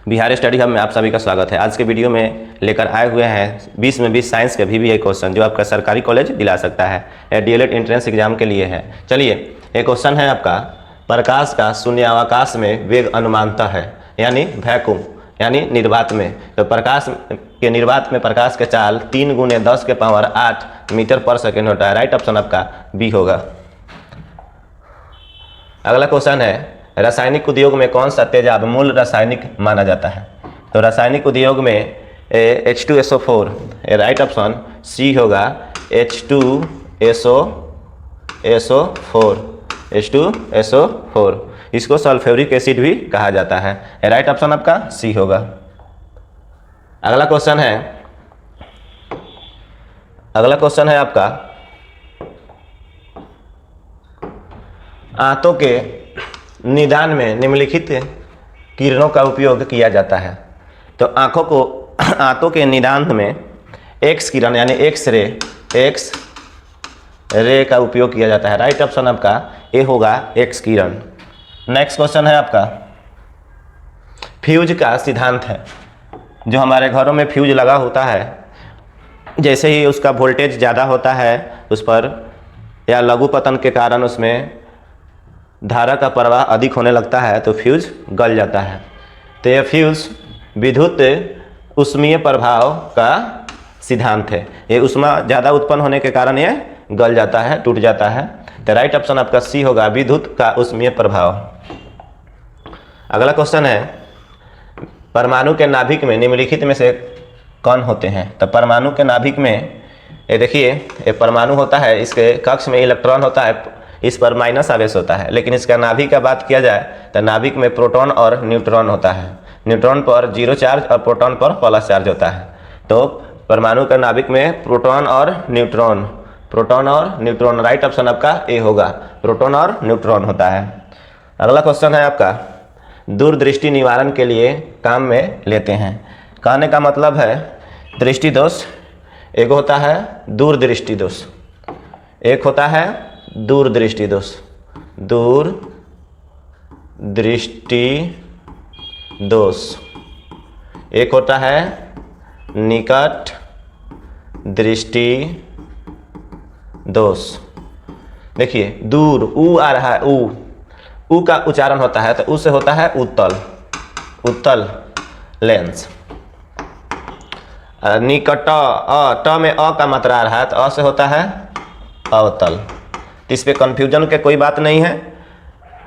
Bihar study hub में आप सभी का स्वागत है। आज के वीडियो में लेकर आए हुए हैं 20 में 20 साइंस के VVI क्वेश्चन जो आपका सरकारी कॉलेज दिला सकता है। यह DLED एंट्रेंस एग्जाम के लिए है। चलिए, एक क्वेश्चन है आपका, प्रकाश का शून्यावकाश में वेग अनुमानतः है, यानी वैक्यूम यानी निर्वात में। तो प्रकाश के निर्वात में प्रकाश के चाल 3 × 10⁸ मीटर पर सेकेंड होता है। राइट ऑप्शन आपका बी होगा। अगला क्वेश्चन है, रासायनिक उद्योग में कौन सा तेजाब मूल रासायनिक माना जाता है? तो रासायनिक उद्योग में H2SO4, राइट ऑप्शन सी होगा H2SO4। इसको सल्फ्यूरिक एसिड भी कहा जाता है। राइट ऑप्शन आपका सी होगा। अगला क्वेश्चन है आपका, आंतों के निदान में निम्नलिखित किरणों का उपयोग किया जाता है। तो आंतों के निदान में एक्स किरण यानी एक्स रे का उपयोग किया जाता है। राइट ऑप्शन आपका ए होगा एक्स किरण। नेक्स्ट क्वेश्चन है आपका, फ्यूज का सिद्धांत है। जो हमारे घरों में फ्यूज लगा होता है, जैसे ही उसका वोल्टेज ज़्यादा होता है उस पर, या लघु पतन के कारण उसमें धारा का प्रवाह अधिक होने लगता है तो फ्यूज गल जाता है। तो यह फ्यूज विद्युत ऊष्मीय प्रभाव का सिद्धांत है। ये ऊष्मा ज़्यादा उत्पन्न होने के कारण ये गल जाता है, टूट जाता है। तो राइट ऑप्शन आपका सी होगा, विद्युत का ऊष्मीय प्रभाव। अगला क्वेश्चन है, परमाणु के नाभिक में निम्नलिखित में से कौन होते हैं? तो परमाणु के नाभिक में ये देखिए, ये परमाणु होता है, इसके कक्ष में इलेक्ट्रॉन होता है, इस पर माइनस आवेश होता है। लेकिन इसका नाभिक का बात किया जाए तो नाभिक में प्रोटॉन और न्यूट्रॉन होता है। न्यूट्रॉन पर 0 चार्ज और प्रोटॉन पर प्लस चार्ज होता है। तो परमाणु के नाभिक में प्रोटॉन और न्यूट्रॉन राइट ऑप्शन आपका ए होगा, प्रोटॉन और न्यूट्रॉन होता है। अगला क्वेश्चन है आपका, दूरदृष्टि निवारण के लिए काम में लेते हैं। कहने का मतलब है दृष्टि दोष, एक होता है दूरदृष्टि दोष, एक होता है दूरदृष्टि दोष, एक होता है निकट दृष्टि दोष। देखिए, दूर ऊ आ रहा है, ऊ का उच्चारण होता है तो ऊ से होता है उत्तल लेंस। निकट ट में अ का मात्रा आ रहा है तो अ से होता है अवतल। इस पे कंफ्यूजन के कोई बात नहीं है।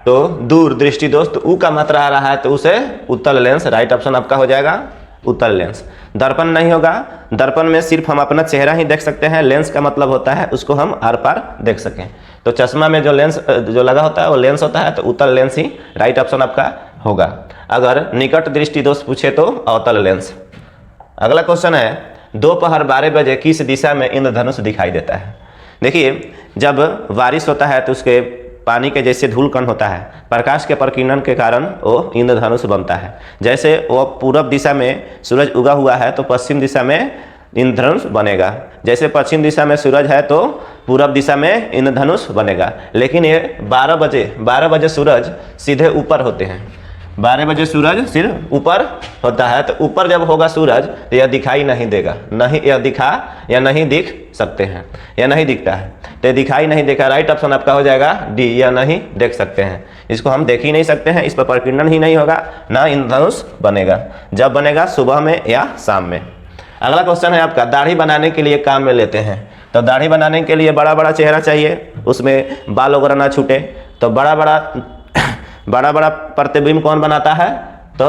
तो दूर दृष्टि दोष, तो ऊ का मात्रा आ रहा है तो उसे उत्तल लेंस। राइट ऑप्शन आपका हो जाएगा उत्तल लेंस। दर्पण नहीं होगा, दर्पण में सिर्फ हम अपना चेहरा ही देख सकते हैं। लेंस का मतलब होता है उसको हम आर पार देख सकें। तो चश्मा में जो लेंस जो लगा होता है वो लेंस होता है, तो उत्तल लेंस ही राइट ऑप्शन आपका होगा। अगर निकट दृष्टि दोष पूछे तो अवतल लेंस। अगला क्वेश्चन है, दोपहर 12 बजे किस दिशा में इंद्रधनुष दिखाई देता है? देखिए, जब बारिश होता है तो उसके पानी के जैसे धूल कण होता है, प्रकाश के प्रकीर्णन के कारण वो इंद्रधनुष बनता है। जैसे वो पूरब दिशा में सूरज उगा हुआ है तो पश्चिम दिशा में इंद्रधनुष बनेगा। जैसे पश्चिम दिशा में सूरज है तो पूरब दिशा में इंद्रधनुष बनेगा। लेकिन ये 12 बजे सूरज सीधे ऊपर होते हैं। 12 बजे सूरज सिर्फ ऊपर होता है, तो ऊपर जब होगा सूरज तो यह दिखाई नहीं देगा, नहीं यह दिखा या नहीं दिख सकते हैं, यह नहीं दिखता है तो यह दिखाई नहीं देगा। राइट ऑप्शन आपका हो जाएगा डी, यह नहीं देख सकते हैं। इसको हम देख ही नहीं सकते हैं, इस पर प्रकीर्णन ही नहीं होगा, ना इंद्रधनुष बनेगा। जब बनेगा सुबह में या शाम में। अगला क्वेश्चन है आपका, दाढ़ी बनाने के लिए काम में लेते हैं। तो दाढ़ी बनाने के लिए बड़ा चेहरा चाहिए, उसमें बाल वगैरह ना छूटे, तो बड़ा प्रतिबिंब कौन बनाता है? तो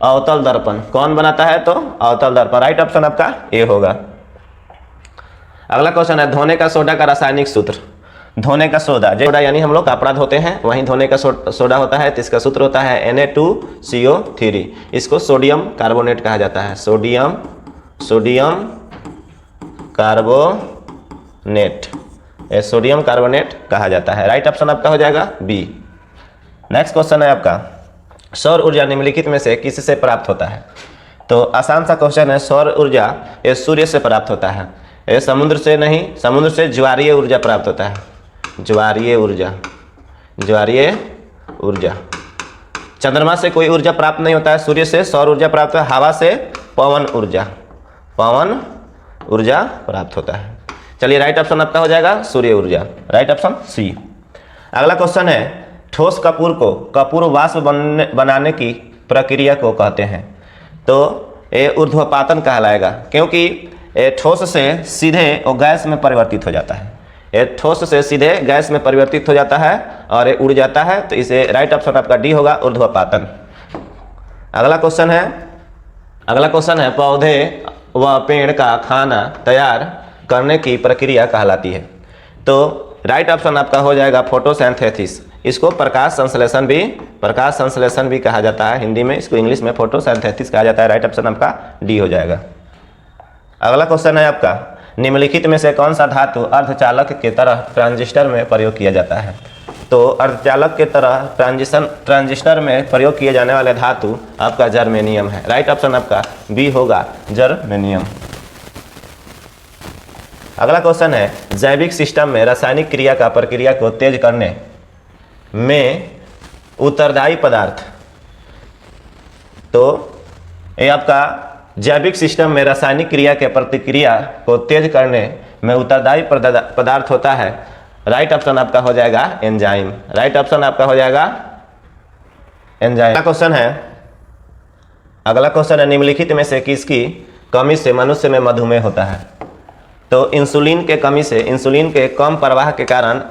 अवतल दर्पण। कौन बनाता है? तो अवतल दर्पण। राइट ऑप्शन आपका ए होगा। अगला क्वेश्चन है, धोने का सोडा का रासायनिक सूत्र। धोने का सोडा यानी हम लोग कपड़ा धोते हैं, वहीं धोने का सोडा होता है, तो इसका सूत्र होता है Na2CO3। इसको सोडियम कार्बोनेट कहा जाता है, सोडियम कार्बोनेट कहा जाता है। राइट ऑप्शन आपका हो जाएगा बी। नेक्स्ट क्वेश्चन है आपका, सौर ऊर्जा निम्नलिखित में से किससे प्राप्त होता है? तो आसान सा क्वेश्चन है। सौर ऊर्जा ये सूर्य से प्राप्त होता है, ये समुद्र से नहीं, समुद्र से ज्वारीय ऊर्जा प्राप्त होता है। ज्वारीय ऊर्जा चंद्रमा से कोई ऊर्जा प्राप्त नहीं होता है, सूर्य से सौर ऊर्जा प्राप्त है, हवा से पवन ऊर्जा प्राप्त होता है। चलिए राइट ऑप्शन आपका हो जाएगा सूर्य ऊर्जा, राइट ऑप्शन सी। अगला क्वेश्चन है ठोस कपूर को कपूर वाष्प बनाने की प्रक्रिया को कहते हैं। तो ये ऊर्ध्वपातन कहलाएगा, क्योंकि ये ठोस से सीधे वो गैस में परिवर्तित हो जाता है। ये ठोस से सीधे गैस में परिवर्तित हो जाता है और ये उड़ जाता है, तो इसे राइट ऑप्शन आपका डी होगा, ऊर्ध्वपातन। अगला क्वेश्चन है पौधे व पेड़ का खाना तैयार करने की प्रक्रिया कहलाती है। तो राइट ऑप्शन आपका हो जाएगा फोटोसिंथेसिस। इसको प्रकाश संश्लेषण भी कहा जाता है हिंदी में, इसको इंग्लिश में फोटोसिंथेसिस कहा जाता है। राइट ऑप्शन आपका डी हो जाएगा। अगला क्वेश्चन है आपका निम्नलिखित में से कौन सा धातु अर्धचालक के तरह ट्रांजिस्टर में प्रयोग किया जाता है। तो अर्धचालक के तरह ट्रांजिस्टर में प्रयोग किए जाने वाले धातु आपका जर्मेनियम है। राइट ऑप्शन आपका बी होगा, जर्मेनियम। अगला क्वेश्चन है जैविक सिस्टम में रासायनिक क्रिया का प्रक्रिया को तेज करने में उत्तरदायी पदार्थ। तो ये आपका जैविक सिस्टम में रासायनिक क्रिया के प्रतिक्रिया को तेज करने में उत्तरदायी पदार्थ होता है। राइट ऑप्शन आपका हो जाएगा एंजाइम। राइट ऑप्शन आपका हो जाएगा एंजाइम। अगला क्वेश्चन है निम्नलिखित में से किसकी कमी से मनुष्य में मधुमेह होता है। तो इंसुलिन के कमी से, इंसुलिन के कम प्रवाह के कारण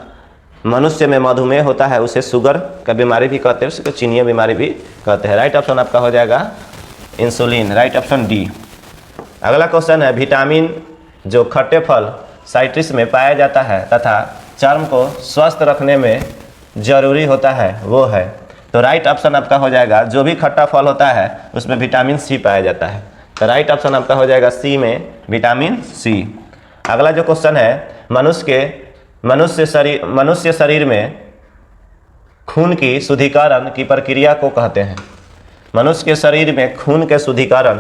मनुष्य में मधुमेह होता है। उसे शुगर का बीमारी भी कहते हैं, उसको चीनिया बीमारी भी कहते हैं। राइट ऑप्शन आपका हो जाएगा इंसुलिन, राइट ऑप्शन डी। अगला क्वेश्चन है विटामिन जो खट्टे फल साइट्रस में पाया जाता है तथा चर्म को स्वस्थ रखने में जरूरी होता है वो है। तो राइट ऑप्शन आपका हो जाएगा जो भी खट्टा फल होता है उसमें विटामिन सी पाया जाता है। तो राइट ऑप्शन आपका हो जाएगा सी में विटामिन सी। अगला जो क्वेश्चन है मनुष्य शरीर में खून की शुद्धिकरण की प्रक्रिया को कहते हैं। मनुष्य के शरीर में खून के शुद्धिकरण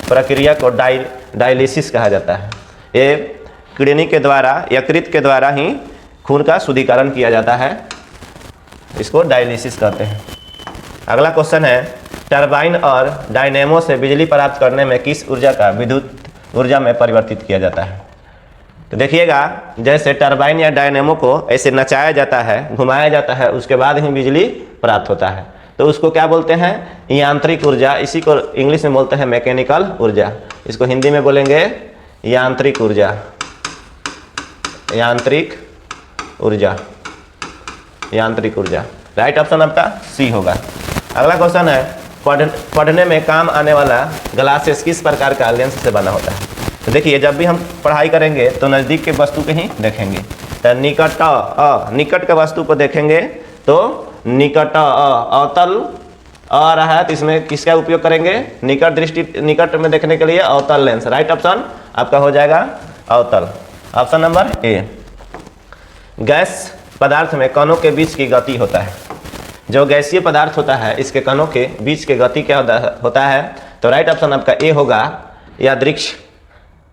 प्रक्रिया को डायलिसिस कहा जाता है। ये किडनी के द्वारा, यकृत के द्वारा ही खून का शुद्धिकरण किया जाता है, इसको डायलिसिस कहते हैं। अगला क्वेश्चन है टरबाइन और डायनेमो से बिजली प्राप्त करने में किस ऊर्जा का विद्युत ऊर्जा में परिवर्तित किया जाता है। तो देखिएगा जैसे टरबाइन या डायनेमो को ऐसे नचाया जाता है, घुमाया जाता है, उसके बाद ही बिजली प्राप्त होता है। तो उसको क्या बोलते हैं, यांत्रिक ऊर्जा। इसी को इंग्लिश में बोलते हैं मैकेनिकल ऊर्जा। इसको हिंदी में बोलेंगे यांत्रिक ऊर्जा, यांत्रिक ऊर्जा। राइट ऑप्शन आपका सी होगा। अगला क्वेश्चन है पढ़ने में काम आने वाला ग्लासेस किस प्रकार का लेंस से बना होता है। तो देखिए जब भी हम पढ़ाई करेंगे तो नज़दीक के वस्तु को ही देखेंगे। तो निकट के वस्तु को देखेंगे तो निकट अवतल आ रहा है, तो इसमें किसका उपयोग करेंगे, निकट में देखने के लिए अवतल लेंस। राइट ऑप्शन आपका हो जाएगा अवतल, ऑप्शन नंबर ए। गैस पदार्थ में कणों के बीच की गति होता है। जो गैसीय पदार्थ होता है इसके कणों के बीच की गति क्या होता है। तो राइट ऑप्शन आपका ए होगा,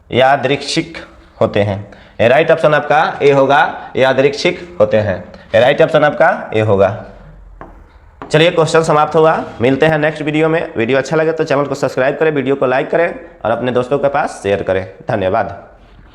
यादृच्छिक होते हैं। राइट ऑप्शन आपका ए होगा, यादृच्छिक होते हैं। राइट ऑप्शन आपका ए होगा। चलिए क्वेश्चन समाप्त हुआ, मिलते हैं नेक्स्ट वीडियो में। वीडियो अच्छा लगे तो चैनल को सब्सक्राइब करें, वीडियो को लाइक करें और अपने दोस्तों के पास शेयर करें। धन्यवाद।